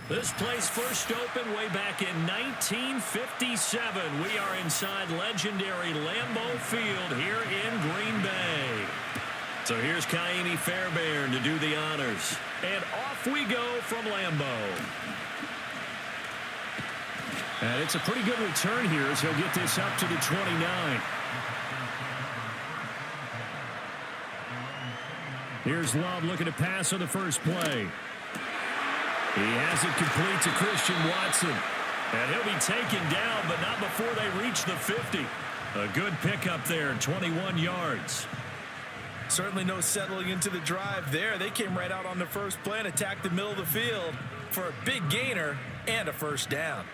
This place first opened way back in 1957. We are inside legendary Lambeau Field here in Green Bay. So here's Kaimi Fairbairn to do the honors. And off we go from Lambeau. And it's a pretty good return here as he'll get this up to the 29. Here's Love looking to pass on the first play. He has it complete to Christian Watson. And he'll be taken down, but not before they reach the 50. A good pickup there, 21 yards. Certainly no settling into the drive there. They came right out on the first play and attacked the middle of the field for a big gainer and a first down.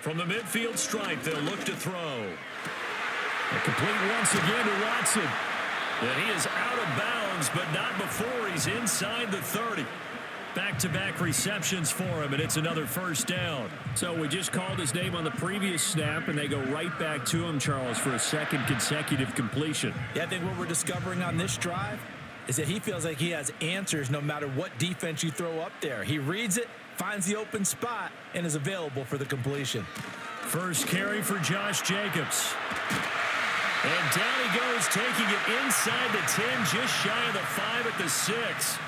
From the midfield stripe, they'll look to throw. A complete once again to Watson. And he is out of bounds, but not before he's inside the 30. Back-to-back receptions for him, and it's another first down. So we just called his name on the previous snap, and they go right back to him, Charles, for a second consecutive completion. Yeah, I think what we're discovering on this drive is that he feels like he has answers no matter what defense you throw up there. He reads it, finds the open spot, and is available for the completion. First carry for Josh Jacobs. And down he goes, taking it inside the 10, just shy of the 5 at the 6.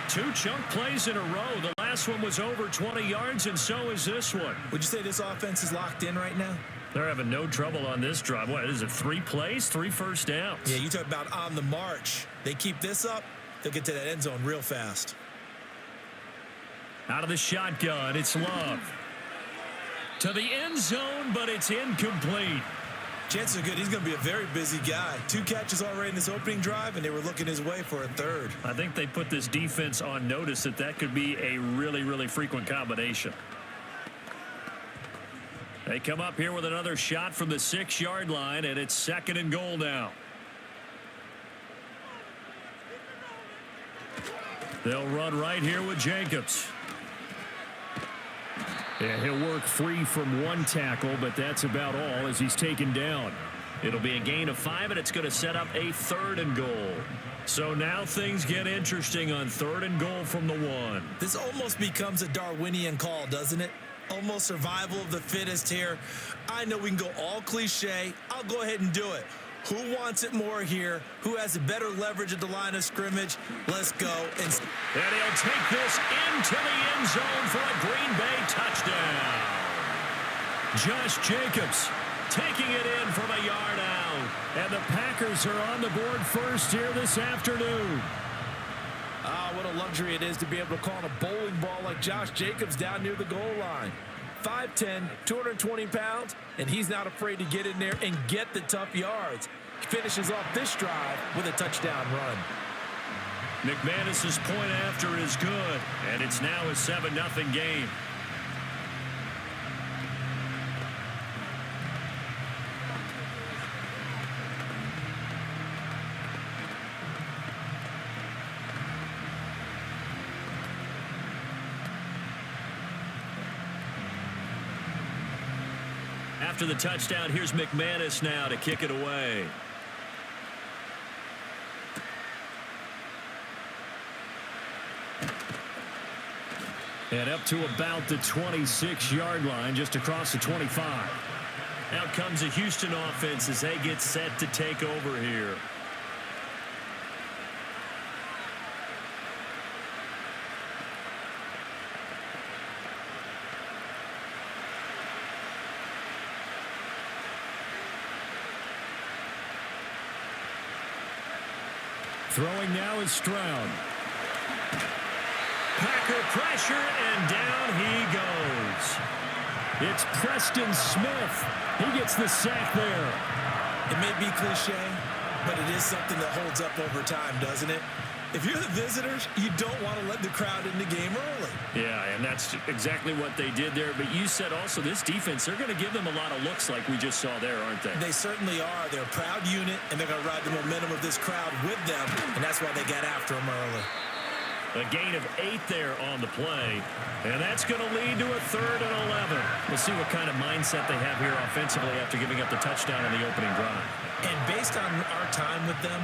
Two chunk plays in a row. The last one was over 20 yards, and so is this one. Would you say this offense is locked in right now? They're having no trouble on this drive. What is it, 3 plays, 3 first downs? Yeah, you talk about on the march. They keep this up, they'll get to that end zone real fast. Out of the shotgun, it's Love. To the end zone, but it's incomplete. Chances are good he's going to be a very busy guy. 2 catches already in this opening drive, and they were looking his way for a third. I think they put this defense on notice that that could be a really, really frequent combination. They come up here with another shot from the 6-yard line, and it's 2nd and goal now. They'll run right here with Jacobs. Yeah, he'll work free from 1 tackle, but that's about all as he's taken down. It'll be a gain of 5, and it's going to set up a 3rd and goal. So now things get interesting on 3rd and goal from the 1. This almost becomes a Darwinian call, doesn't it? Almost survival of the fittest here. I know we can go all cliche. I'll go ahead and do it. Who wants it more here? Who has a better leverage at the line of scrimmage? Let's go. And he'll take this into the end zone for a Green Bay touchdown. Josh Jacobs taking it in from a yard out. And the Packers are on the board first here this afternoon. Ah, what a luxury it is to be able to call on a bowling ball like Josh Jacobs down near the goal line. 5'10", 220 pounds, and he's not afraid to get in there and get the tough yards. He finishes off this drive with a touchdown run. McManus's point after is good, and it's now a 7-0 game. After the touchdown, here's McManus now to kick it away. And up to about the 26-yard line, just across the 25. Out comes the Houston offense as they get set to take over here. Throwing now is Stroud. Packer pressure, and down he goes. It's Preston Smith. He gets the sack there. It may be cliche, but it is something that holds up over time, doesn't it? If you're the visitors, you don't want to let the crowd in the game early. Yeah, and that's exactly what they did there. But you said also this defense, they're going to give them a lot of looks like we just saw there, aren't they? They certainly are. They're a proud unit, and they're going to ride the momentum of this crowd with them, and that's why they got after them early. A gain of 8 there on the play, and that's going to lead to a 3rd and 11. We'll see what kind of mindset they have here offensively after giving up the touchdown on the opening drive. And based on our time with them,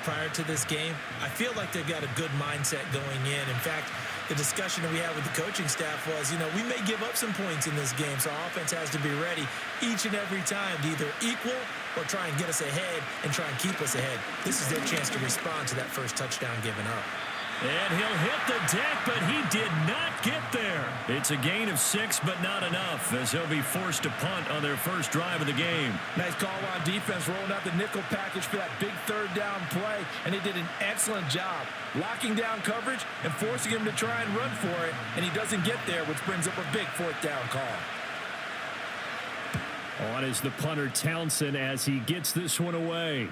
prior to this game, I feel like they've got a good mindset going in. In fact, the discussion that we had with the coaching staff was, we may give up some points in this game, so our offense has to be ready each and every time to either equal or try and get us ahead and try and keep us ahead. This is their chance to respond to that first touchdown given up. And he'll hit the deck, but he did not get there. It's a gain of 6, but not enough, as he'll be forced to punt on their first drive of the game. Nice call on defense, rolling out the nickel package for that big third down play, and he did an excellent job locking down coverage and forcing him to try and run for it, and he doesn't get there, which brings up a big fourth down call. On is the punter Townsend as he gets this one away.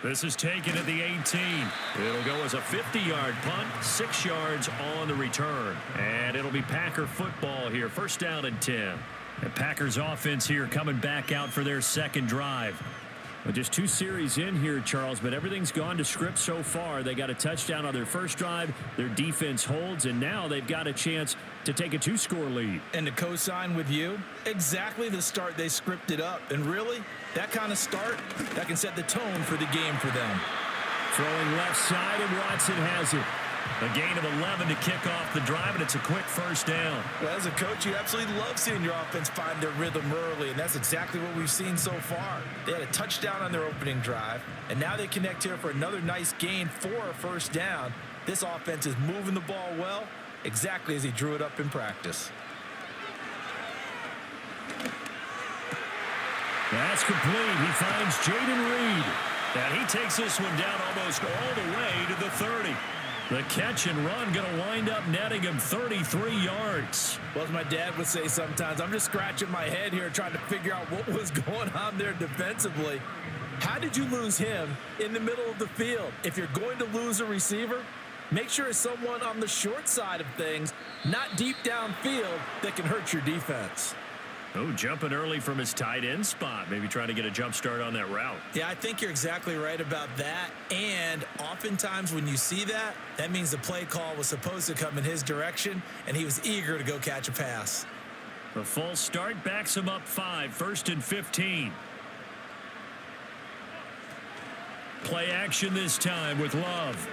This is taken at the 18. It'll go as a 50-yard punt, 6 yards on the return. And it'll be Packer football here, first down and 10. The Packers offense here coming back out for their second drive. Well, just 2 series in here, Charles, but everything's gone to script so far. They got a touchdown on their first drive. Their defense holds, and now they've got a chance to take a 2-score lead. And to co-sign with you, exactly the start they scripted up. And really, that kind of start, that can set the tone for the game for them. Throwing left side, and Watson has it. A gain of 11 to kick off the drive, and it's a quick first down. Well, as a coach, you absolutely love seeing your offense find their rhythm early, and that's exactly what we've seen so far. They had a touchdown on their opening drive, and now they connect here for another nice gain for a first down. This offense is moving the ball well, exactly as he drew it up in practice. That's complete. He finds Jaden Reed. And he takes this one down almost all the way to the 30. The catch and run going to wind up netting him 33 yards. Well, as my dad would say sometimes, I'm just scratching my head here trying to figure out what was going on there defensively. How did you lose him in the middle of the field? If you're going to lose a receiver, make sure it's someone on the short side of things, not deep downfield, that can hurt your defense. Oh, jumping early from his tight end spot. Maybe trying to get a jump start on that route. Yeah, I think you're exactly right about that. And oftentimes when you see that, that means the play call was supposed to come in his direction, and he was eager to go catch a pass. The false start backs him up 5, first and 15. Play action this time with Love.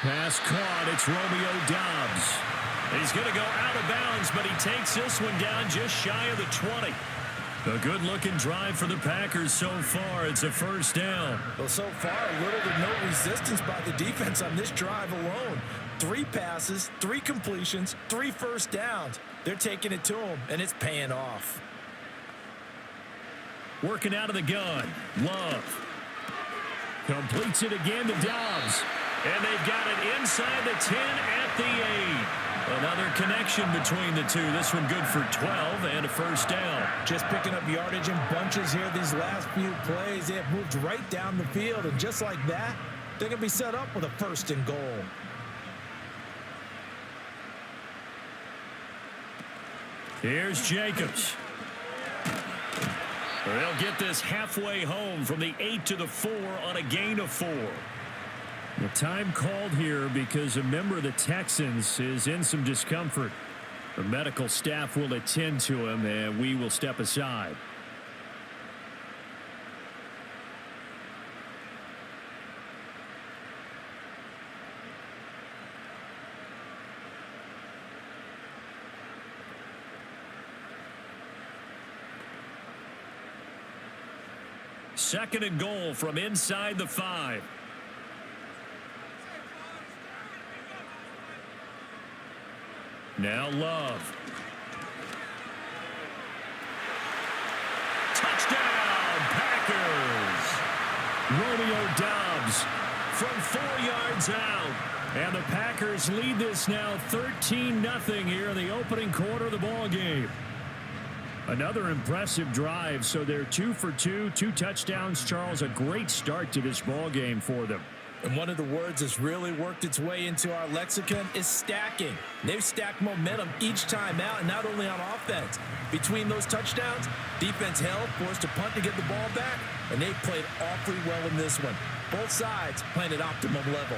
Pass caught. It's Romeo Doubs. He's going to go out of bounds, but he takes this one down just shy of the 20. A good-looking drive for the Packers so far. It's a first down. Well, so far, little to no resistance by the defense on this drive alone. 3 passes, 3 completions, 3 first downs. They're taking it to him, and it's paying off. Working out of the gun. Love. Completes it again to Dobbs. And they've got it inside the 10 at the 8. Another connection between the two. This one good for 12 and a first down. Just picking up yardage in bunches here these last few plays. They have moved right down the field, and just like that, they're going to be set up with a first and goal. Here's Jacobs. They'll get this halfway home from the 8 to the 4 on a gain of 4. The time called here because a member of the Texans is in some discomfort. The medical staff will attend to him, and we will step aside. Second and goal from inside the 5. Now Love. Touchdown, Packers. Romeo Doubs From 4 yards out. And the Packers lead this now 13-0 here in the opening quarter of the ball game. Another impressive drive, so they're 2 for 2, 2 touchdowns. Charles, a great start to this ball game for them. And one of the words that's really worked its way into our lexicon is stacking. They've stacked momentum each time out, and not only on offense. Between those touchdowns, defense held, forced to punt to get the ball back, and they played awfully well in this one. Both sides playing at optimum level.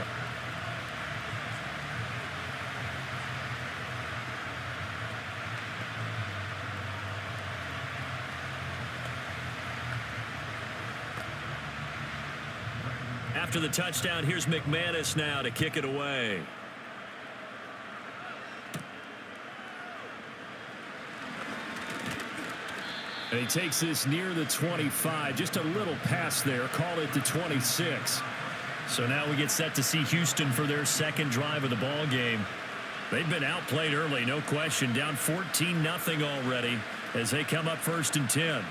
After the touchdown, here's McManus now to kick it away. And he takes this near the 25. Just a little pass there. Call it the 26. So now we get set to see Houston for their second drive of the ball game. They've been outplayed early, no question. Down 14-0 already as they come up 1st and 10.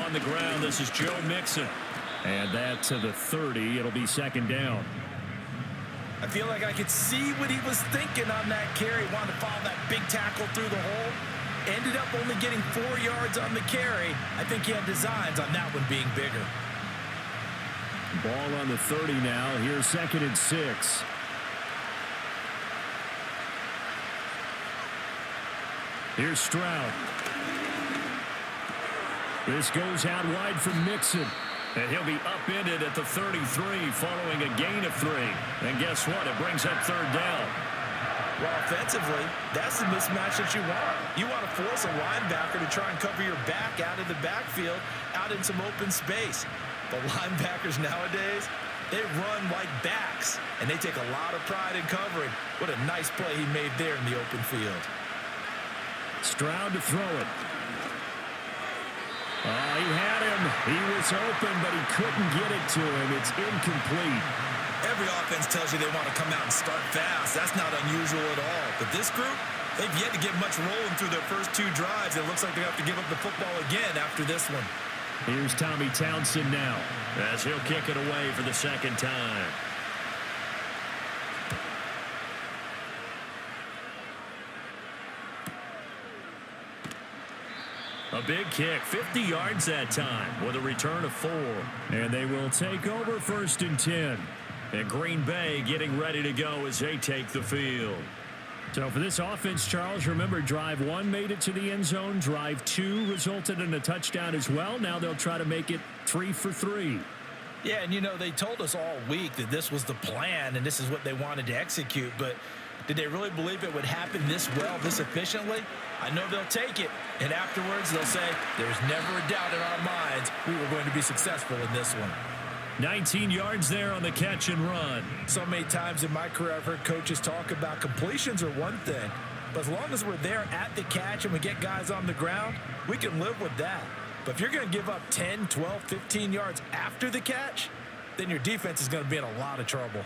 On the ground, this is Joe Mixon. And that to the 30. It'll be 2nd down. I feel like I could see what he was thinking on that carry. Wanted to follow that big tackle through the hole. Ended up only getting 4 yards on the carry. I think he had designs on that one being bigger. Ball on the 30 now. Here's 2nd and 6. Here's Stroud. This goes out wide for Mixon. And he'll be upended at the 33 following a gain of 3. And guess what? It brings up 3rd down. Well, offensively, that's the mismatch that you want. You want to force a linebacker to try and cover your back out of the backfield, out in some open space. The linebackers nowadays, they run like backs, and they take a lot of pride in covering. What a nice play he made there in the open field. Stroud to throw it. Oh, he had him. He was open, but he couldn't get it to him. It's incomplete. Every offense tells you they want to come out and start fast. That's not unusual at all. But this group, they've yet to get much rolling through their first 2 drives. It looks like they have to give up the football again after this one. Here's Tommy Townsend now as he'll kick it away for the 2nd time. A big kick, 50 yards that time with a return of 4. And they will take over 1st and 10. And Green Bay getting ready to go as they take the field. So for this offense, Charles, remember drive 1 made it to the end zone. Drive 2 resulted in a touchdown as well. Now they'll try to make it 3 for 3. Yeah, and you know, they told us all week that this was the plan and this is what they wanted to execute. But did they really believe it would happen this well, this efficiently? I know they'll take it, and afterwards they'll say, there's never a doubt in our minds we were going to be successful in this one. 19 yards there on the catch and run. So many times in my career I've heard coaches talk about completions are one thing, but as long as we're there at the catch and we get guys on the ground, we can live with that. But if you're going to give up 10, 12, 15 yards after the catch, then your defense is going to be in a lot of trouble.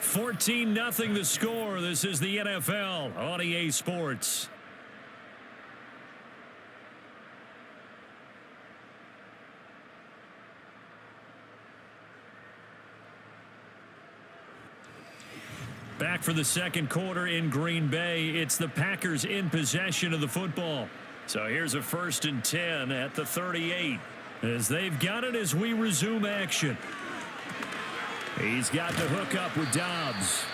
14-0 the score. This is the NFL on EA Sports. Back for the 2nd quarter in Green Bay. It's the Packers in possession of the football. So here's a 1st and 10 at the 38 as they've got it as we resume action. He's got the hook up with Dobbs.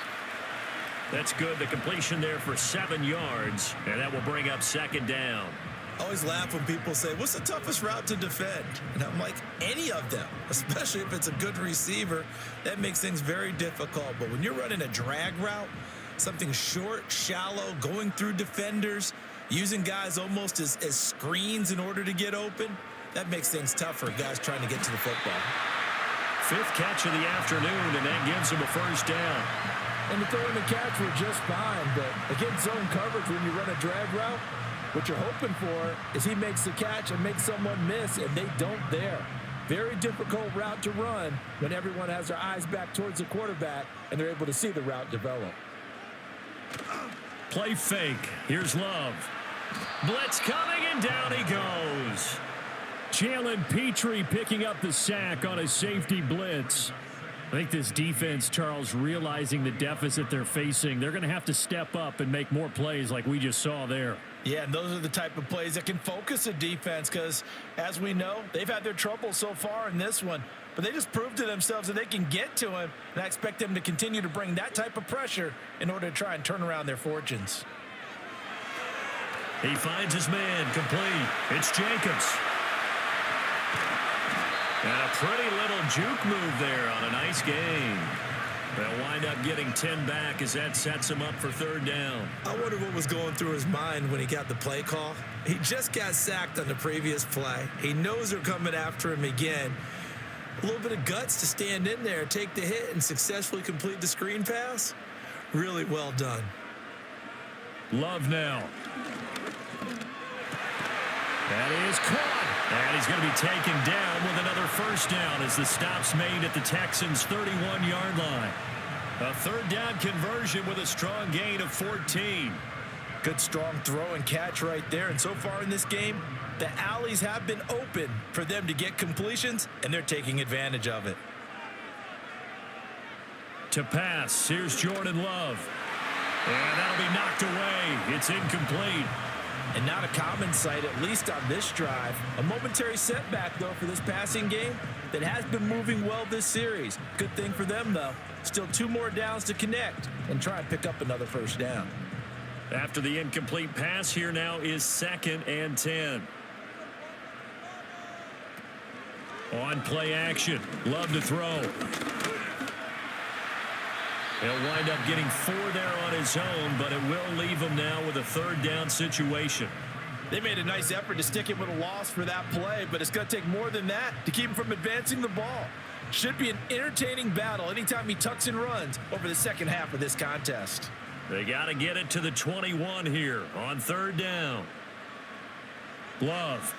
That's good. The completion there for 7 yards, and that will bring up 2nd down. I always laugh when people say, what's the toughest route to defend? And I'm like, any of them, especially if it's a good receiver. That makes things very difficult. But when you're running a drag route, something short, shallow, going through defenders, using guys almost as screens in order to get open, that makes things tough for guys trying to get to the football. 5th catch of the afternoon, and that gives him a 1st down. And the throw and the catch were just fine, but against zone coverage when you run a drag route, what you're hoping for is he makes the catch and makes someone miss, and they don't there. Very difficult route to run when everyone has their eyes back towards the quarterback and they're able to see the route develop. Play fake. Here's Love. Blitz coming, and down he goes. Jalen Petrie picking up the sack on a safety blitz. I think this defense, Charles, realizing the deficit they're facing, they're going to have to step up and make more plays like we just saw there. Yeah, and those are the type of plays that can focus a defense because, as we know, they've had their trouble so far in this one. But they just proved to themselves that they can get to him, and I expect them to continue to bring that type of pressure in order to try and turn around their fortunes. He finds his man complete. It's Jacobs. And a pretty little juke move there on a nice gain. They'll wind up getting 10 back as that sets him up for third down. I wonder what was going through his mind when he got the play call. He just got sacked on the previous play. He knows they're coming after him again. A little bit of guts to stand in there, take the hit, and successfully complete the screen pass. Really well done. Love now. That is caught. And he's going to be taken down with another first down as the stop's made at the Texans' 31-yard line. A third down conversion with a strong gain of 14. Good strong throw and catch right there. And so far in this game, the alleys have been open for them to get completions, and they're taking advantage of it. To pass, here's Jordan Love. And that'll be knocked away. It's incomplete. And not a common sight, at least on this drive. A momentary setback, though, for this passing game that has been moving well this series. Good thing for them, though. Still 2 more downs to connect and try and pick up another first down. After the incomplete pass, here now is 2nd and 10. On play action. Love to throw. He'll wind up getting 4 there on his own, but it will leave him now with a third down situation. They made a nice effort to stick him with a loss for that play, but it's going to take more than that to keep him from advancing the ball. Should be an entertaining battle anytime he tucks and runs over the second half of this contest. They got to get it to the 21 here on third down. Love.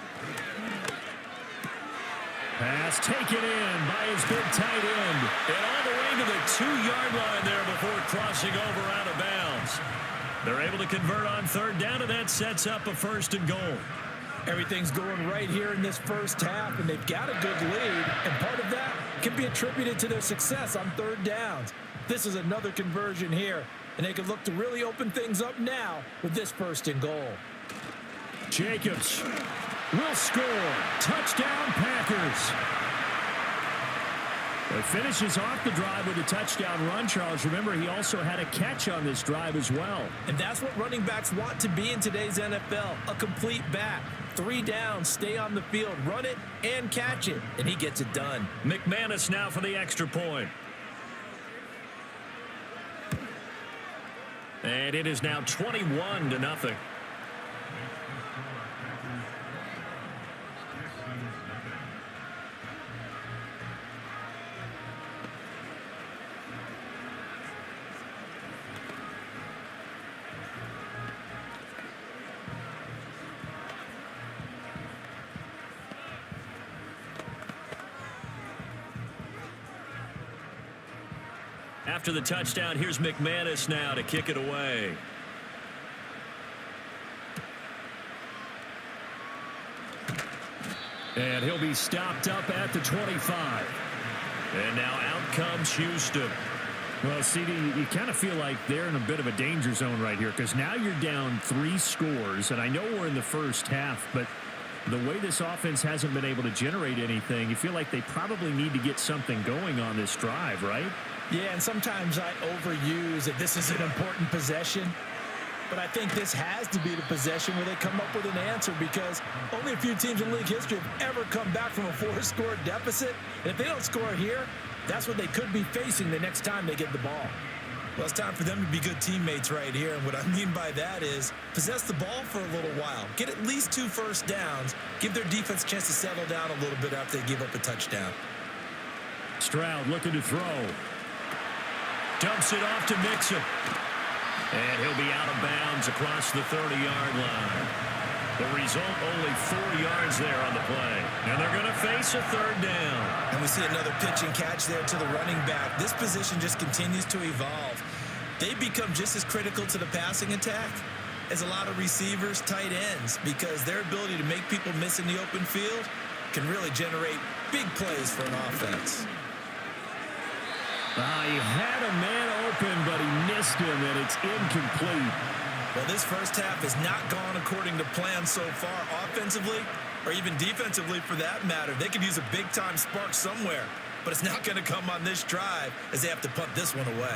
Pass taken in by his big tight end. And all the way to the 2-yard line there before crossing over out of bounds. They're able to convert on third down, and that sets up a 1st and goal. Everything's going right here in this first half, and they've got a good lead, and part of that can be attributed to their success on third downs. This is another conversion here, and they can look to really open things up now with this 1st and goal. Jacobs will score. Touchdown, Packers. It finishes off the drive with a touchdown run, Charles. Remember, he also had a catch on this drive as well. And that's what running backs want to be in today's NFL, a complete back. 3 downs, stay on the field, run it, and catch it. And he gets it done. McManus now for the extra point. And it is now 21-0. After the touchdown, here's McManus now to kick it away. And he'll be stopped up at the 25. And now out comes Houston. Well, CD, you kind of feel like they're in a bit of a danger zone right here because now you're down 3 scores. And I know we're in the first half, but the way this offense hasn't been able to generate anything, you feel like they probably need to get something going on this drive, right? Yeah, and sometimes I overuse that this is an important possession. But I think this has to be the possession where they come up with an answer because only a few teams in league history have ever come back from a 4-score deficit. And if they don't score here, that's what they could be facing the next time they get the ball. Well, it's time for them to be good teammates right here. And what I mean by that is possess the ball for a little while. Get at least 2 first downs. Give their defense a chance to settle down a little bit after they give up a touchdown. Stroud looking to throw. Dumps it off to Mixon. And he'll be out of bounds across the 30-yard line. The result, only 4 yards there on the play. And they're going to face a third down. And we see another pitch and catch there to the running back. This position just continues to evolve. They become just as critical to the passing attack as a lot of receivers, tight ends, because their ability to make people miss in the open field can really generate big plays for an offense. He had a man open, but he missed him, and it's incomplete. Well, this first half has not gone according to plan so far offensively or even defensively for that matter. They could use a big-time spark somewhere, but it's not going to come on this drive as they have to punt this one away.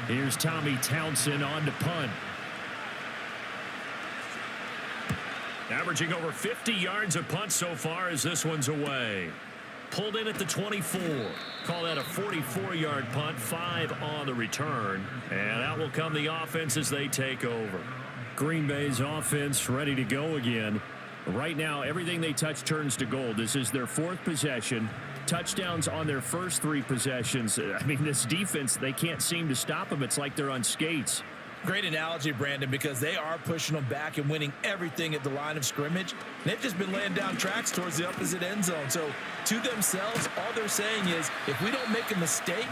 Here's Tommy Townsend on to punt. Averaging over 50 yards a punt so far as this one's away. pulled in at the 24. Call that a 44-yard punt, 5 on the return. And out will come the offense as they take over. Green Bay's offense ready to go again. Right now, everything they touch turns to gold. This is their 4th possession. Touchdowns on their first 3 possessions. I mean, this defense, they can't seem to stop them. It's like they're on skates. Great analogy, Brandon, because they are pushing them back and winning everything at the line of scrimmage. They've just been laying down tracks towards the opposite end zone. So to themselves, all they're saying is, if we don't make a mistake,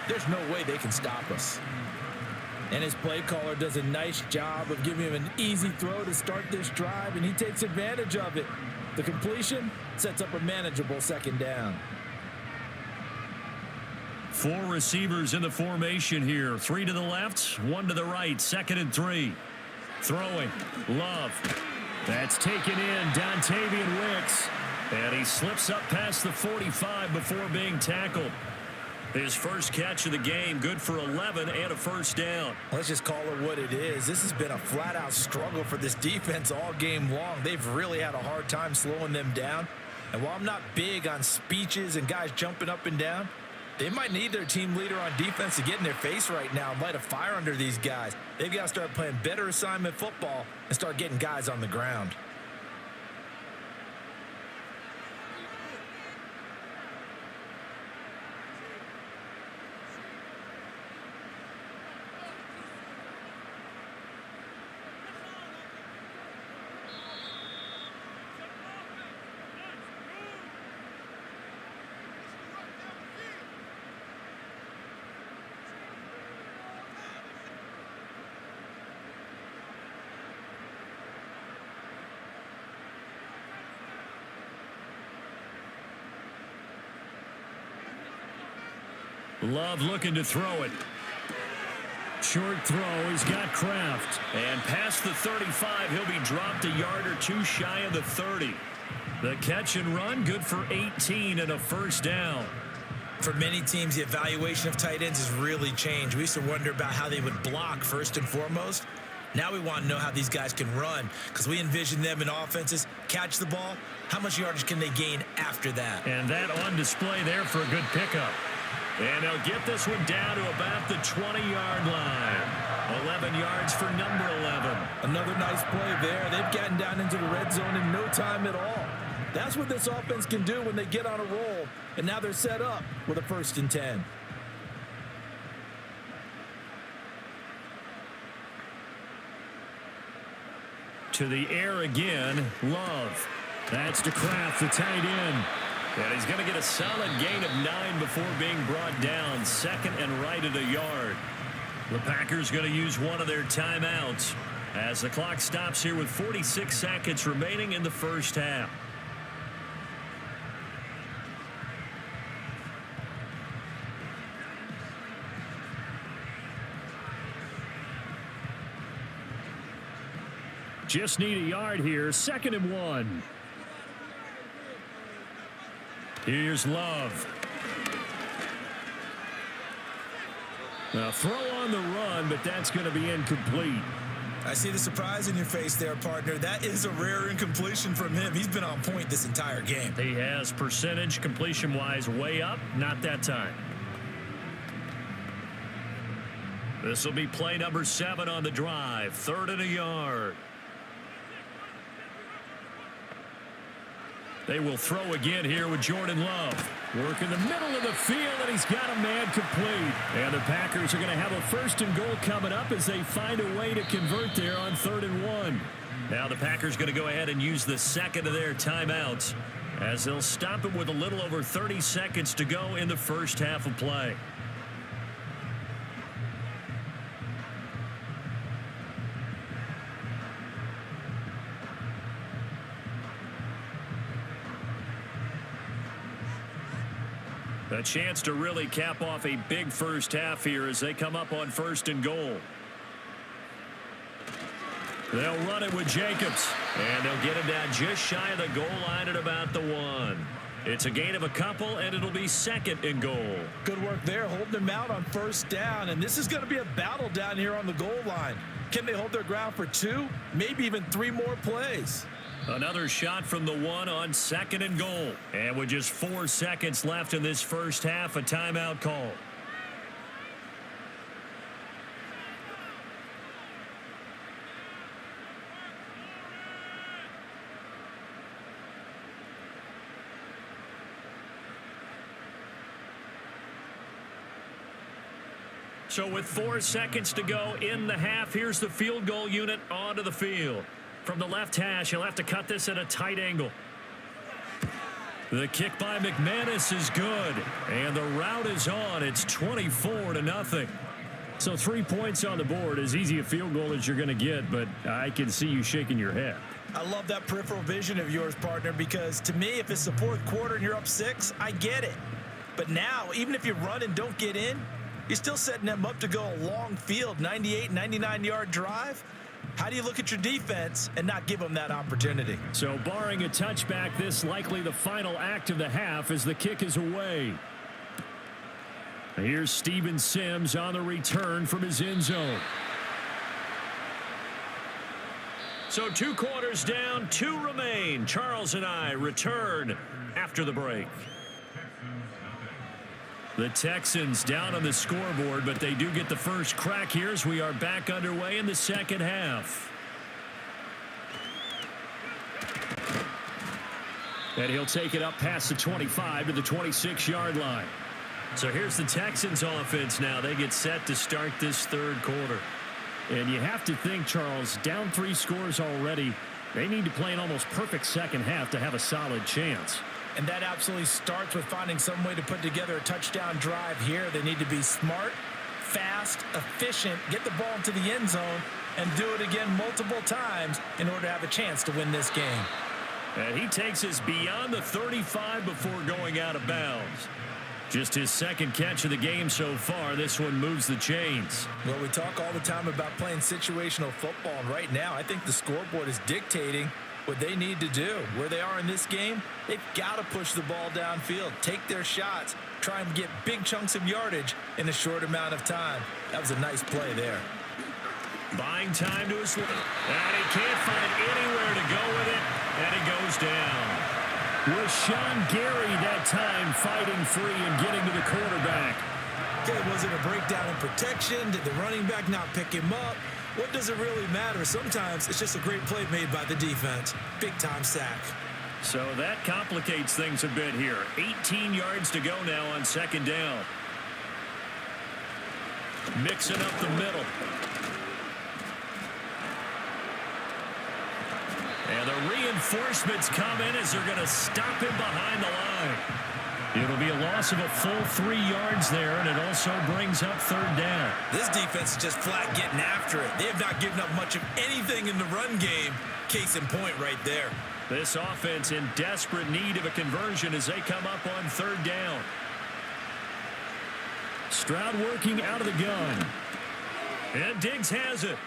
there's no way they can stop us. And his play caller does a nice job of giving him an easy throw to start this drive, and he takes advantage of it. The completion sets up a manageable 2nd down. 4 receivers in the formation here. 3 to the left, 1 to the right. 2nd and 3. Throwing. Love. That's taken in. Dontavian Wicks. And he slips up past the 45 before being tackled. His first catch of the game, good for 11 and a first down. Let's just call it what it is. This has been a flat-out struggle for this defense all game long. They've really had a hard time slowing them down. And while I'm not big on speeches and guys jumping up and down, they might need their team leader on defense to get in their face right now and light a fire under these guys. They've got to start playing better assignment football and start getting guys on the ground. Love looking to throw it. Short throw. He's got Kraft. And past the 35, he'll be dropped a yard or 2 shy of the 30. The catch and run, good for 18 and a first down. For many teams, the evaluation of tight ends has really changed. We used to wonder about how they would block first and foremost. Now we want to know how these guys can run, because we envision them in offenses catch the ball. How much yardage can they gain after that? And that on display there for a good pickup. And they'll get this one down to about the 20-yard line. 11 yards for number 11. Another nice play there. They've gotten down into the red zone in no time at all. That's what this offense can do when they get on a roll. And now they're set up with a 1st and 10. To the air again, Love. That's to Kraft, the tight end. And he's going to get a solid gain of 9 before being brought down. 2nd and right at a yard. The Packers going to use one of their timeouts as the clock stops here with 46 seconds remaining in the first half. Just need a yard here. 2nd and 1. Here's Love. Now throw on the run, but that's going to be incomplete. I see the surprise in your face there, partner. That is a rare incompletion from him. He's been on point this entire game. He has percentage completion-wise way up. Not that time. This will be play number 7 on the drive. 3rd and a yard. They will throw again here with Jordan Love. Work in the middle of the field, and he's got a man complete. And the Packers are going to have a 1st and goal coming up as they find a way to convert there on 3rd and 1. Now the Packers going to go ahead and use the 2nd of their timeouts as they'll stop it with a little over 30 seconds to go in the first half of play. A chance to really cap off a big first half here as they come up on 1st and goal. They'll run it with Jacobs, and they'll get him down just shy of the goal line at about the 1. It's a gain of a couple, and it'll be 2nd and goal. Good work there, holding them out on 1st down, and this is going to be a battle down here on the goal line. Can they hold their ground for 2, maybe even 3 more plays? Another shot from the one on 2nd and goal. And with just 4 seconds left in this first half, a timeout call. So with 4 seconds to go in the half, here's the field goal unit onto the field. From the left hash, he'll have to cut this at a tight angle. The kick by McManus is good, and the route is on. It's 24-0. So 3 points on the board, as easy a field goal as you're going to get, but I can see you shaking your head. I love that peripheral vision of yours, partner, because to me, if it's the 4th quarter and you're up 6, I get it. But now, even if you run and don't get in, you're still setting them up to go a long field, 98, 99-yard drive. How do you look at your defense and not give them that opportunity? So barring a touchback, this likely the final act of the half as the kick is away. Here's Steven Sims on the return from his end zone. So 2 quarters down, 2 remain. Charles and I return after the break. The Texans down on the scoreboard, but they do get the first crack here as we are back underway in the second half. And he'll take it up past the 25 to the 26-yard line. So here's the Texans offense now. They get set to start this 3rd quarter. And you have to think, Charles, down 3 scores already. They need to play an almost perfect second half to have a solid chance. And that absolutely starts with finding some way to put together a touchdown drive here. They need to be smart, fast, efficient, get the ball into the end zone, and do it again multiple times in order to have a chance to win this game. And he takes us beyond the 35 before going out of bounds. Just his 2nd catch of the game so far. This one moves the chains. Well, we talk all the time about playing situational football, and right now I think the scoreboard is dictating what they need to do. Where they are in this game, they've got to push the ball downfield, take their shots, try and get big chunks of yardage in a short amount of time. That was a nice play there. Buying time to his left. And he can't find anywhere to go with it, and he goes down. Rashawn Gary that time fighting free and getting to the quarterback. Okay, was it a breakdown in protection? Did the running back not pick him up? What does it really matter? Sometimes it's just a great play made by the defense. Big-time sack. So that complicates things a bit here. 18 yards to go now on 2nd down. Mixing up the middle. And the reinforcements come in as they're going to stop him behind the line. It'll be a loss of a full 3 yards there, and it also brings up 3rd down. This defense is just flat getting after it. They have not given up much of anything in the run game. Case in point right there. This offense in desperate need of a conversion as they come up on 3rd down. Stroud working out of the gun. And Diggs has it.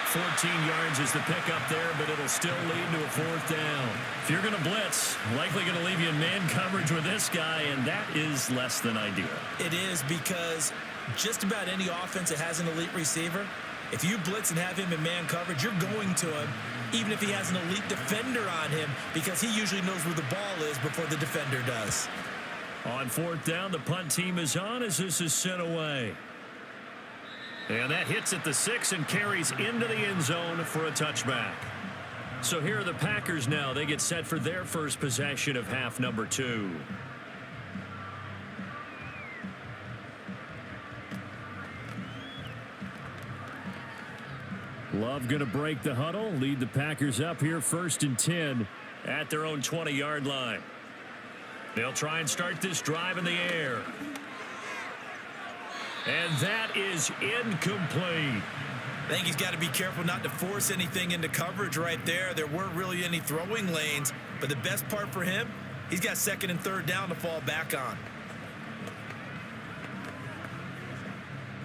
14 yards is the pickup there, but it'll still lead to a 4th down. If you're going to blitz, likely going to leave you in man coverage with this guy, and that is less than ideal. It is, because just about any offense that has an elite receiver, if you blitz and have him in man coverage, you're going to him, even if he has an elite defender on him, because he usually knows where the ball is before the defender does. On 4th down, the punt team is on as this is sent away. And that hits at the 6 and carries into the end zone for a touchback. So here are the Packers now. They get set for their first possession of half number 2. Love going to break the huddle, lead the Packers up here 1st and 10 at their own 20-yard line. They'll try and start this drive in the air. And that is incomplete. I think he's got to be careful not to force anything into coverage right there. There weren't really any throwing lanes, but the best part for him, he's got 2nd and 3rd down to fall back on.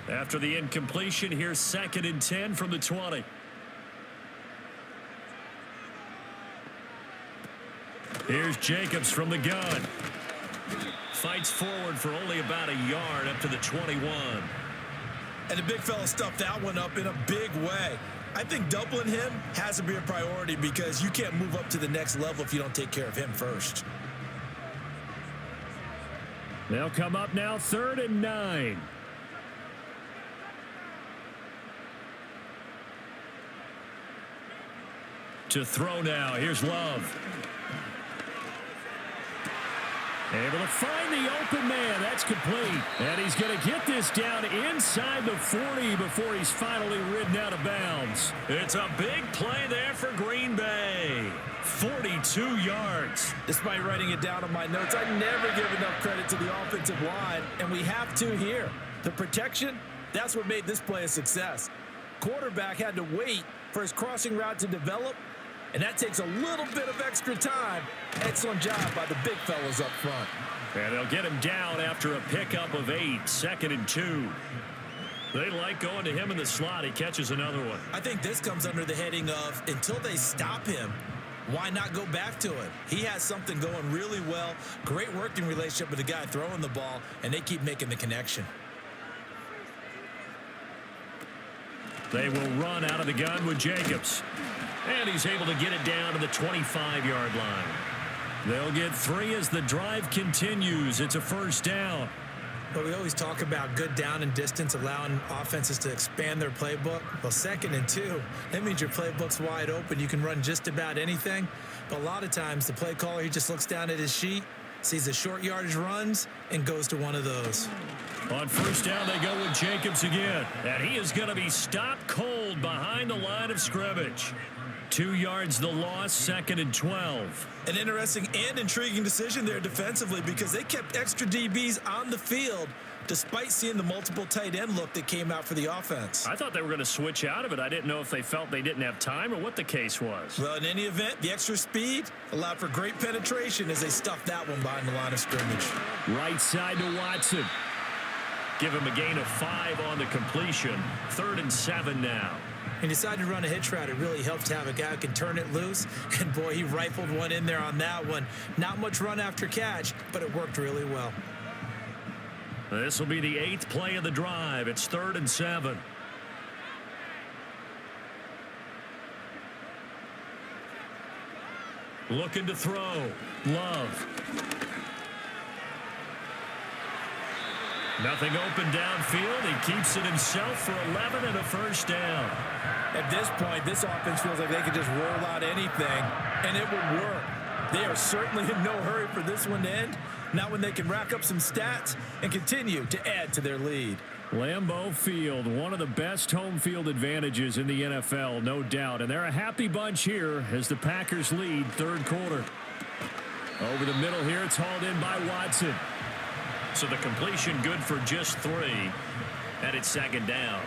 After the incompletion, here's 2nd and 10 from the 20. Here's Jacobs from the gun. Fights forward for only about a yard up to the 21. And the big fella stuffed that one up in a big way. I think doubling him has to be a priority because you can't move up to the next level if you don't take care of him first. They'll come up now 3rd and 9. To throw now. Here's Love. Able to find the open man. That's complete. And he's going to get this down inside the 40 before he's finally ridden out of bounds. It's a big play there for Green Bay. 42 yards. Despite writing it down on my notes, I never give enough credit to the offensive line, and we have to here. The protection, that's what made this play a success. Quarterback had to wait for his crossing route to develop, and that takes a little bit of extra time. Excellent job by the big fellas up front. And they'll get him down after a pickup of 8, 2nd and 2. They like going to him in the slot. He catches another one. I think this comes under the heading of until they stop him, why not go back to it? He has something going really well. Great working relationship with the guy throwing the ball, and they keep making the connection. They will run out of the gun with Jacobs. And he's able to get it down to the 25-yard line. They'll get 3 as the drive continues. It's a first down. But we always talk about good down and distance, allowing offenses to expand their playbook. Well, 2nd and 2, that means your playbook's wide open. You can run just about anything. But a lot of times, the play caller, he just looks down at his sheet, sees the short yardage runs, and goes to one of those. On first down, they go with Jacobs again. And he is going to be stopped cold behind the line of scrimmage. 2 yards the loss, 2nd and 12. An interesting and intriguing decision there defensively because they kept extra DBs on the field despite seeing the multiple tight end look that came out for the offense. I thought they were going to switch out of it. I didn't know if they felt they didn't have time or what the case was. Well, in any event, the extra speed allowed for great penetration as they stuffed that one behind the line of scrimmage. Right side to Watson. Give him a gain of 5 on the completion. 3rd and 7 now. He decided to run a hitch route. It really helps to have a guy who can turn it loose. And, boy, he rifled one in there on that one. Not much run after catch, but it worked really well. This will be the 8th play of the drive. It's 3rd and 7. Looking to throw. Love. Nothing open downfield. He keeps it himself for 11 and a first down. At this point, this offense feels like they could just roll out anything, and it would work. They are certainly in no hurry for this one to end. Not when they can rack up some stats and continue to add to their lead. Lambeau Field, one of the best home field advantages in the NFL, no doubt. And they're a happy bunch here as the Packers lead 3rd quarter. Over the middle here, it's hauled in by Watson. So the completion good for just 3. And it's 2nd down.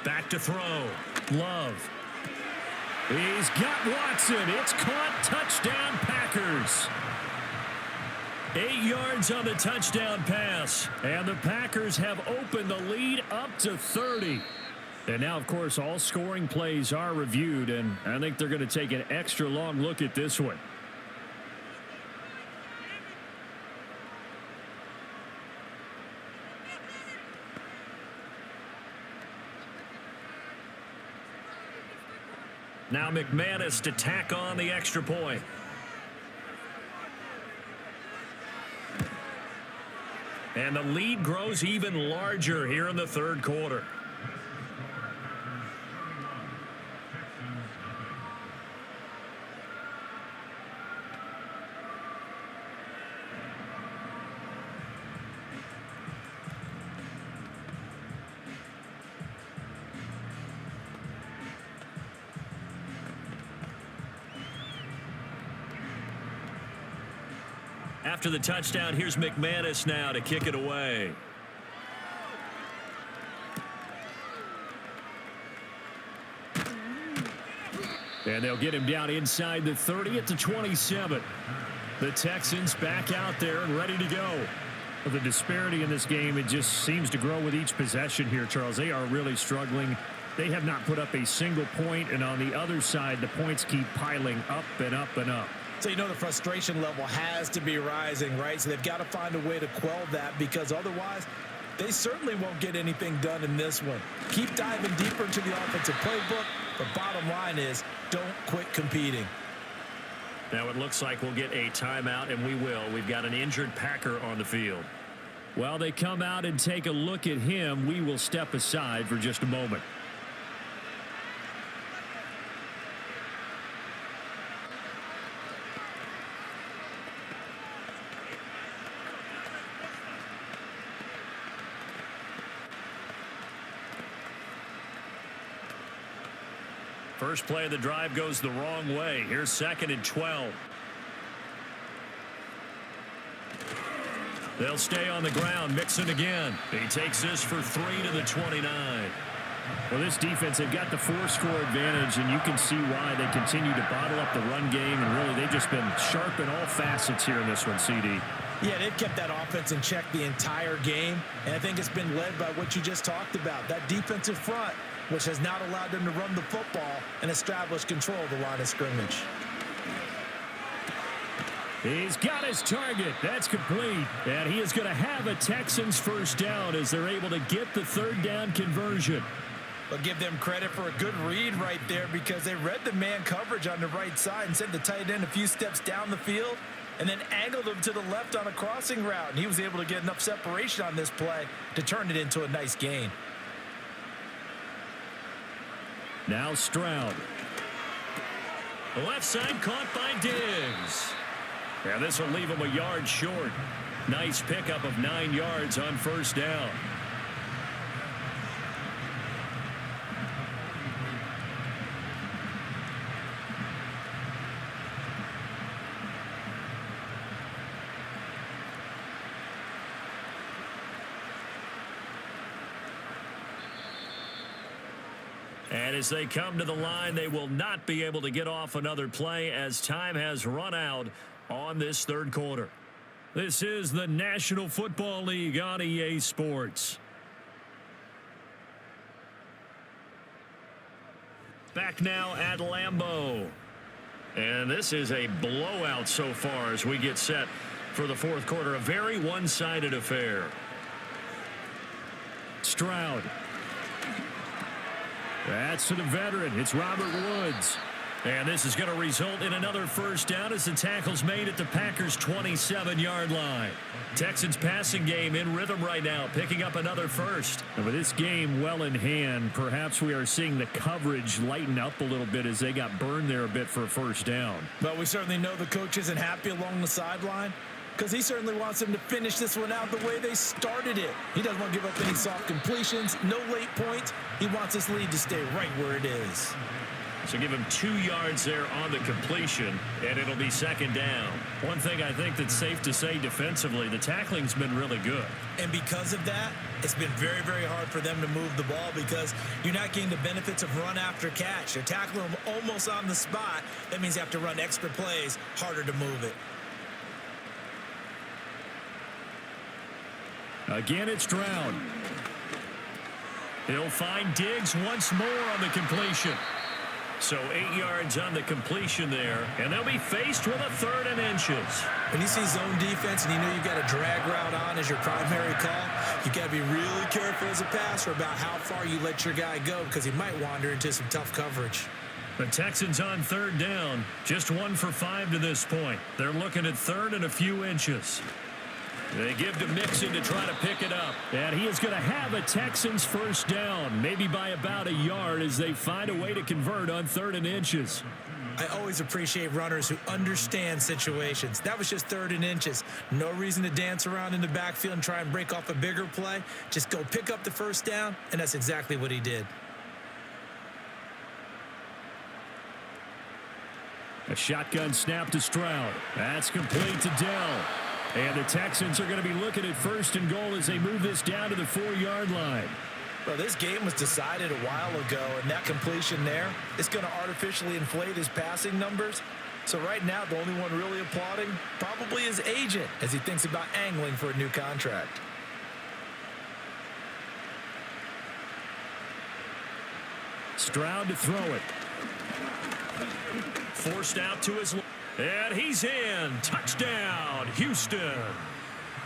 Back to throw. Love. He's got Watson. It's caught. Touchdown, Packers. 8 yards on the touchdown pass. And the Packers have opened the lead up to 30. And now, of course, all scoring plays are reviewed, and I think they're going to take an extra long look at this one. Now McManus to tack on the extra point. And the lead grows even larger here in the 3rd quarter. After the touchdown, here's McManus now to kick it away. And they'll get him down inside the 30 at the 27. The Texans back out there and ready to go. The disparity in this game, it just seems to grow with each possession here, Charles. They are really struggling They have not put up a single point, and on the other side, the points keep piling up and up and up. So you know the frustration level has to be rising, right? So they've got to find a way to quell that, because otherwise they certainly won't get anything done in this one. Keep diving deeper into the offensive playbook. The bottom line is don't quit competing. Now it looks like we'll get a timeout, and we will. We've got an injured Packer on the field. While they come out and take a look at him, we will step aside for just a moment. First play of the drive goes the wrong way. Here's 2nd and 12. They'll stay on the ground. Mixon again. He takes this for 3 to the 29. Well, this defense, they've got the 4-score advantage, and you can see why they continue to bottle up the run game, and really they've just been sharp in all facets here in this one, CD. Yeah, they've kept that offense in check the entire game, and I think it's been led by what you just talked about, that defensive front, which has not allowed them to run the football and establish control of the line of scrimmage. He's got his target. That's complete. And he is going to have a Texans first down as they're able to get the 3rd down conversion. But give them credit for a good read right there, because they read the man coverage on the right side and sent the tight end a few steps down the field and then angled him to the left on a crossing route. And he was able to get enough separation on this play to turn it into a nice gain. Now Stroud. The left side caught by Diggs. And this will leave him a yard short. Nice pickup of 9 yards on first down. And as they come to the line, they will not be able to get off another play as time has run out on this 3rd quarter. This is the National Football League on EA Sports. Back now at Lambeau. And this is a blowout so far as we get set for the 4th quarter. A very one-sided affair. Stroud. That's to the veteran. It's Robert Woods. And this is going to result in another first down as the tackle's made at the Packers' 27-yard line. Texans passing game in rhythm right now, picking up another first. And with this game well in hand, perhaps we are seeing the coverage lighten up a little bit as they got burned there a bit for a first down. But we certainly know the coach isn't happy along the sideline, because he certainly wants them to finish this one out the way they started it. He doesn't want to give up any soft completions, no late points. He wants this lead to stay right where it is. So give him 2 yards there on the completion, and it'll be 2nd down. One thing I think that's safe to say defensively, the tackling's been really good. And because of that, it's been very, very hard for them to move the ball, because you're not getting the benefits of run after catch. They're tackling them almost on the spot. That means you have to run extra plays, harder to move it. Again, it's Stroud. He'll find Diggs once more on the completion. So 8 yards on the completion there, and they'll be faced with a 3rd and inches. When you see zone defense and you know you've got a drag route on as your primary call, you got to be really careful as a passer about how far you let your guy go, because he might wander into some tough coverage. The Texans on 3rd down, just 1 for 5 to this point. They're looking at 3rd and a few inches. They give to Mixon to try to pick it up. And he is going to have a Texans first down, maybe by about a yard, as they find a way to convert on 3rd and inches. I always appreciate runners who understand situations. That was just 3rd and inches. No reason to dance around in the backfield and try and break off a bigger play. Just go pick up the first down, and that's exactly what he did. A shotgun snap to Stroud. That's complete to Dell. And the Texans are going to be looking at 1st and goal as they move this down to the 4-yard line. Well, this game was decided a while ago, and that completion there is going to artificially inflate his passing numbers. So right now, the only one really applauding probably his agent as he thinks about angling for a new contract. Stroud to throw it. Forced out to his left. And he's in. Touchdown, Houston.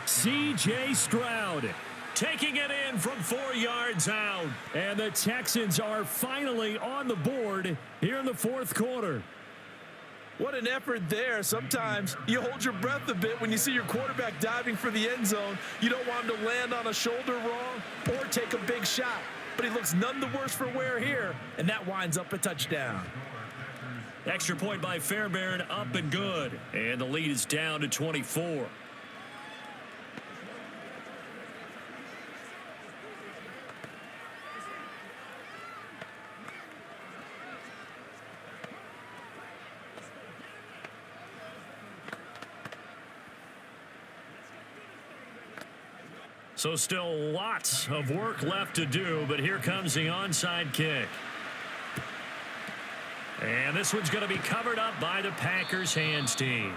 C.J. Stroud taking it in from 4 yards out. And the Texans are finally on the board here in the fourth quarter. What an effort there. Sometimes you hold your breath a bit when you see your quarterback diving for the end zone. You don't want him to land on a shoulder wrong or take a big shot. But he looks none the worse for wear here, and that winds up a touchdown. Extra point by Fairbairn, up and good. And the lead is down to 24. So still lots of work left to do, but here comes the onside kick. And this one's going to be covered up by the Packers hands team.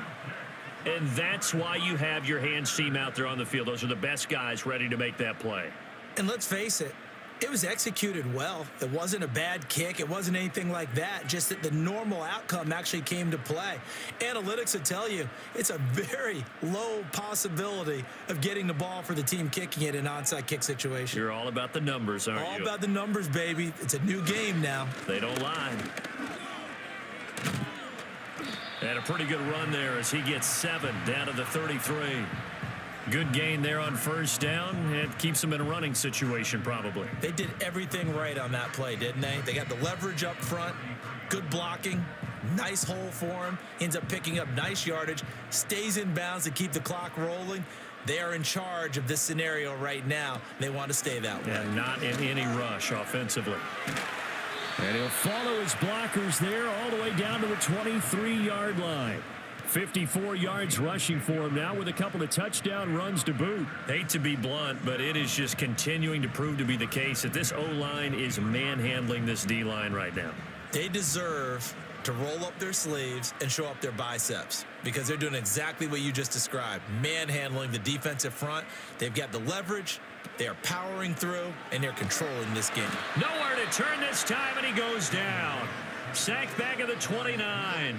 And that's why you have your hands team out there on the field. Those are the best guys ready to make that play. And let's face it, it was executed well. It wasn't a bad kick. It wasn't anything like that. Just that the normal outcome actually came to play. Analytics will tell you it's a very low possibility of getting the ball for the team kicking it in an onside kick situation. You're all about the numbers, aren't you? All about the numbers, baby. It's a new game now. They don't lie. And a pretty good run there as he gets 7 down to the 33. Good gain there on first down. It keeps them in a running situation probably. They did everything right on that play, didn't they? They got the leverage up front, good blocking, nice hole for him. Ends up picking up nice yardage, stays in bounds to keep the clock rolling. They are in charge of this scenario right now. They want to stay that way. And not in any rush offensively. And he'll follow his blockers there all the way down to the 23-yard line. 54 yards rushing for him now with a couple of touchdown runs to boot. Hate to be blunt, but it is just continuing to prove to be the case that this O-line is manhandling this D-line right now. They deserve to roll up their sleeves and show up their biceps because they're doing exactly what you just described, manhandling the defensive front. They've got the leverage. They are powering through, and they're controlling this game. Nowhere to turn this time, and he goes down. Sacked back at the 29.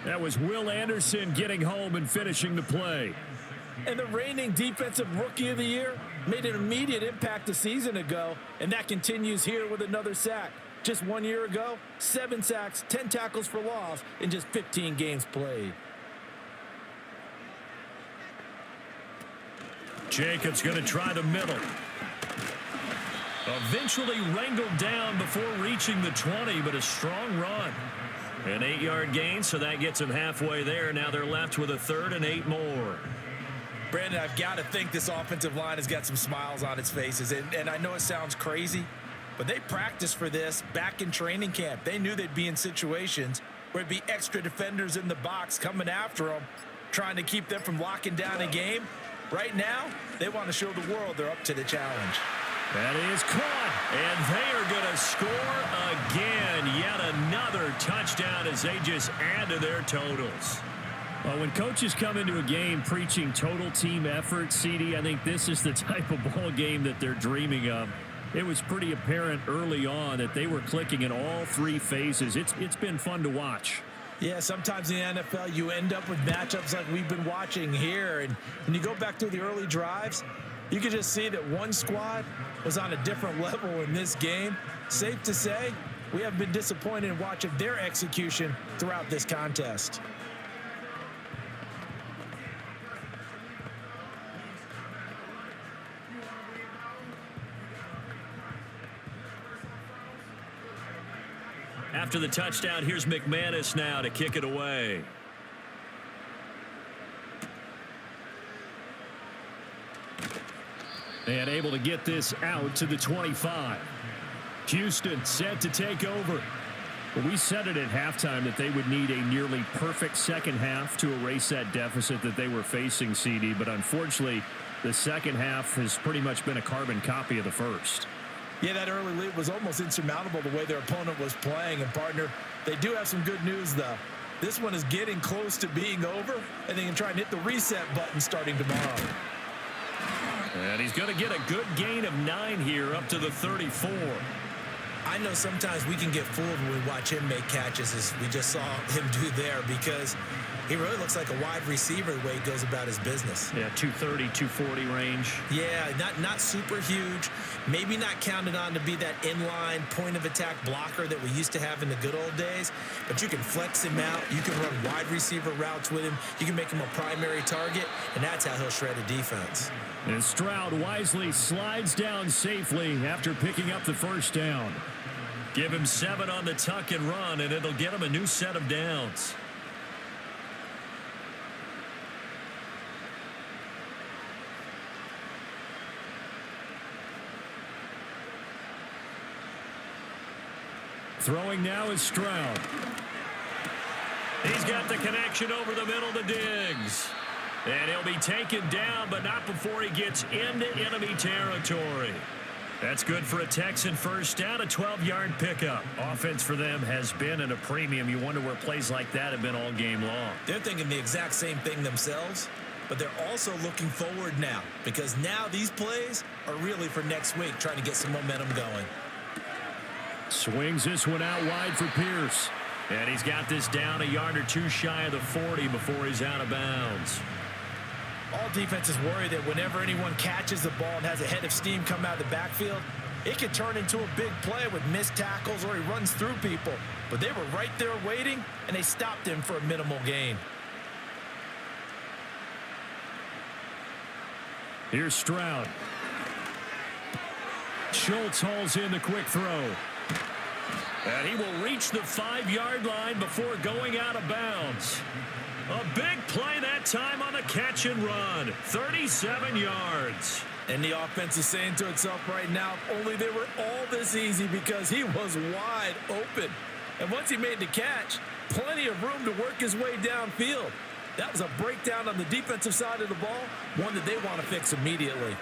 That was Will Anderson getting home and finishing the play. And the reigning defensive rookie of the year made an immediate impact a season ago, and that continues here with another sack. Just 1 year ago, 7 sacks, 10 tackles for loss in just 15 games played. Jacobs going to try the middle. Eventually wrangled down before reaching the 20, but a strong run. An 8-yard gain, so that gets them halfway there. Now they're left with a 3rd and 8 more. Brandon, I've got to think this offensive line has got some smiles on its faces. And I know it sounds crazy, but they practiced for this back in training camp. They knew they'd be in situations where it'd be extra defenders in the box coming after them, trying to keep them from locking down a game. Right now, they want to show the world they're up to the challenge. That is caught. And they are going to score again. Yet another touchdown as they just add to their totals. Well, when coaches come into a game preaching total team effort, CD, I think this is the type of ball game that they're dreaming of. It was pretty apparent early on that they were clicking in all 3 phases. It's been fun to watch. Yeah, sometimes in the NFL you end up with matchups like we've been watching here. And when you go back through the early drives, you can just see that one squad was on a different level in this game. Safe to say, we have been disappointed in watching their execution throughout this contest. After the touchdown, here's McManus now to kick it away. And able to get this out to the 25. Houston set to take over. Well, we said it at halftime that they would need a nearly perfect second half to erase that deficit that they were facing, CD. But unfortunately, the second half has pretty much been a carbon copy of the first. Yeah, that early lead was almost insurmountable the way their opponent was playing. And, partner, they do have some good news, though. This one is getting close to being over, and they can try and hit the reset button starting tomorrow. And he's going to get a good gain of 9 here up to the 34. I know sometimes we can get fooled when we watch him make catches, as we just saw him do there, because he really looks like a wide receiver the way he goes about his business. Yeah, 230, 240 range. Yeah, not super huge. Maybe not counted on to be that inline point-of-attack blocker that we used to have in the good old days, but you can flex him out. You can run wide receiver routes with him. You can make him a primary target, and that's how he'll shred a defense. And Stroud wisely slides down safely after picking up the first down. Give him 7 on the tuck and run, and it'll get him a new set of downs. Throwing now is Stroud. He's got the connection over the middle to Diggs. And he'll be taken down, but not before he gets into enemy territory. That's good for a Texan first down, a 12-yard pickup. Offense for them has been at a premium. You wonder where plays like that have been all game long. They're thinking the exact same thing themselves, but they're also looking forward now, because now these plays are really for next week, trying to get some momentum going. Swings this one out wide for Pierce. And he's got this down a yard or two shy of the 40 before he's out of bounds. All defenses worry that whenever anyone catches the ball and has a head of steam come out of the backfield, it could turn into a big play with missed tackles or he runs through people. But they were right there waiting, and they stopped him for a minimal gain. Here's Stroud. Schultz hauls in the quick throw. And he will reach the 5-yard line before going out of bounds. A big play that time on the catch and run. 37 yards. And the offense is saying to itself right now, only they were all this easy because he was wide open. And once he made the catch, plenty of room to work his way downfield. That was a breakdown on the defensive side of the ball, one that they want to fix immediately.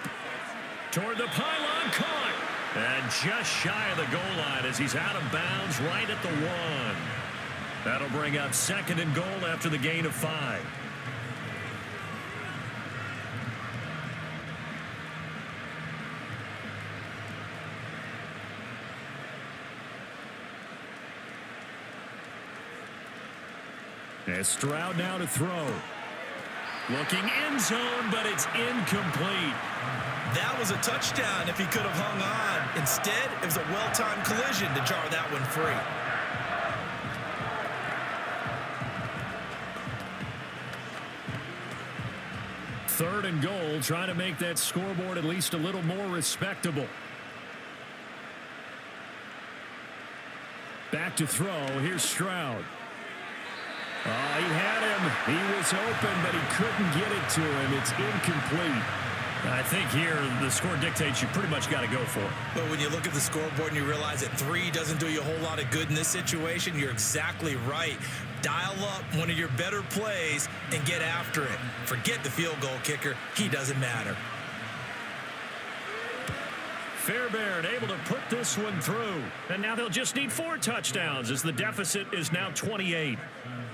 Toward the pylon, caught. And just shy of the goal line as he's out of bounds right at the 1. That'll bring up 2nd and goal after the gain of 5. And Stroud now to throw. Looking end zone, but it's incomplete. That was a touchdown if he could have hung on. Instead, it was a well-timed collision to jar that one free. Third and goal, trying to make that scoreboard at least a little more respectable. Back to throw. Here's Stroud. He had him. He was open, but he couldn't get it to him. It's incomplete. I think here the score dictates you pretty much got to go for it. But when you look at the scoreboard and you realize that 3 doesn't do you a whole lot of good in this situation, you're exactly right. Dial up one of your better plays and get after it. Forget the field goal kicker. He doesn't matter. Fairbairn able to put this one through. And now they'll just need 4 touchdowns as the deficit is now 28.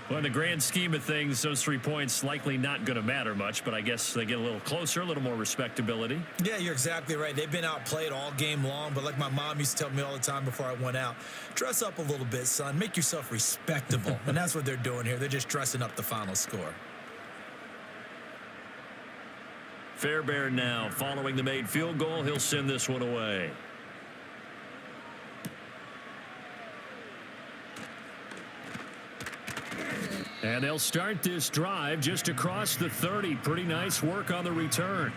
Well, in the grand scheme of things, those 3 points likely not going to matter much, but I guess they get a little closer, a little more respectability. Yeah, you're exactly right. They've been outplayed all game long, but like my mom used to tell me all the time before I went out, dress up a little bit, son. Make yourself respectable. And that's what they're doing here. They're just dressing up the final score. Fairbairn now following the made field goal. He'll send this one away. And they'll start this drive just across the 30. Pretty nice work on the return.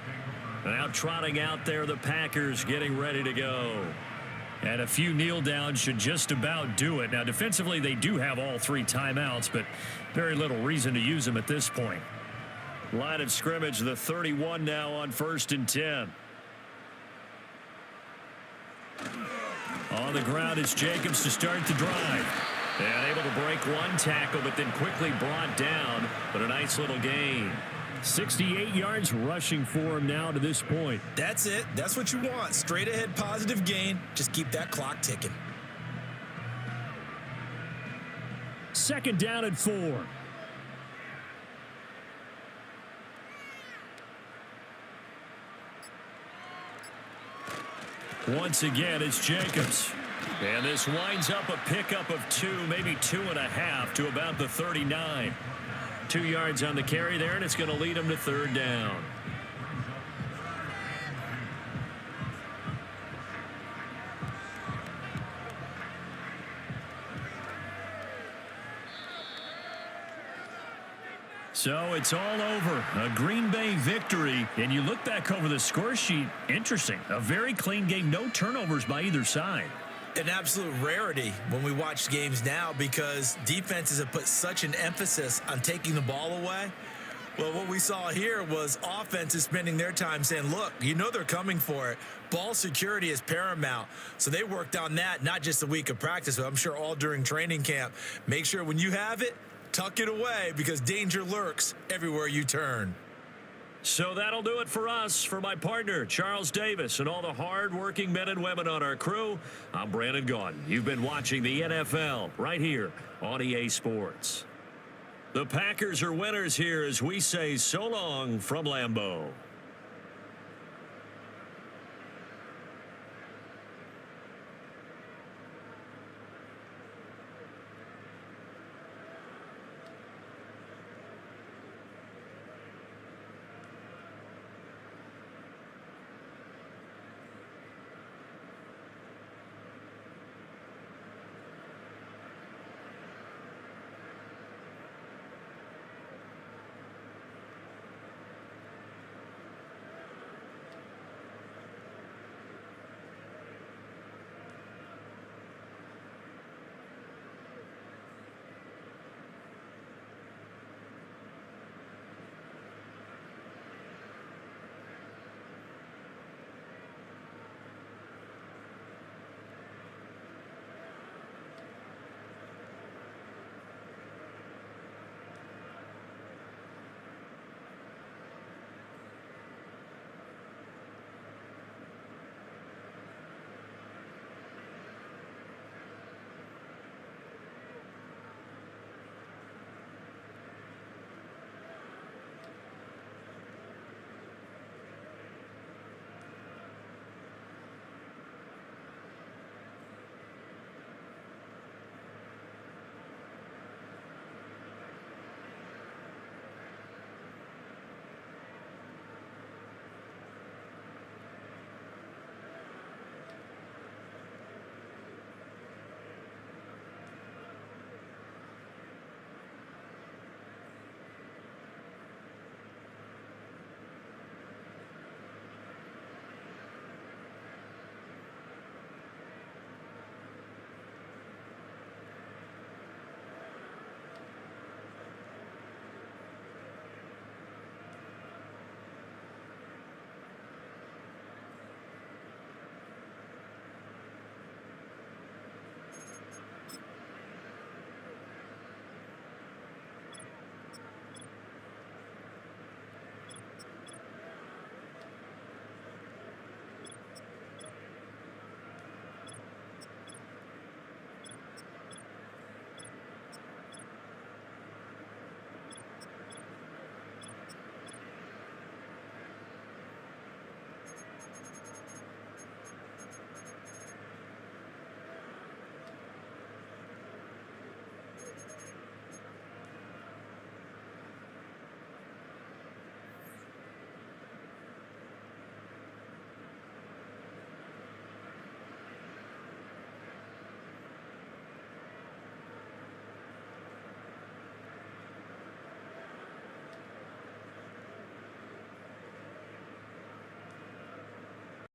Now trotting out there, the Packers getting ready to go. And a few kneel downs should just about do it. Now, defensively, they do have all 3 timeouts, but very little reason to use them at this point. Line of scrimmage, the 31 now on 1st and 10. On the ground is Jacobs to start the drive. And able to break 1 tackle, but then quickly brought down. But a nice little gain. 68 yards rushing for him now to this point. That's it. That's what you want. Straight ahead positive gain. Just keep that clock ticking. 2nd down and 4. Once again, it's Jacobs. And this winds up a pickup of 2, maybe 2.5 to about the 39. 2 yards on the carry there, and it's going to lead him to third down. So it's all over. A Green Bay victory. And you look back over the score sheet. Interesting. A very clean game. No turnovers by either side. An absolute rarity when we watch games now because defenses have put such an emphasis on taking the ball away. Well, what we saw here was offenses spending their time saying, look, you know they're coming for it. Ball security is paramount. So they worked on that, not just a week of practice, but I'm sure all during training camp. Make sure when you have it, tuck it away because danger lurks everywhere you turn. So that'll do it for us. For my partner, Charles Davis, and all the hard-working men and women on our crew, I'm Brandon Gaudin. You've been watching the NFL right here on EA Sports. The Packers are winners here as we say so long from Lambeau.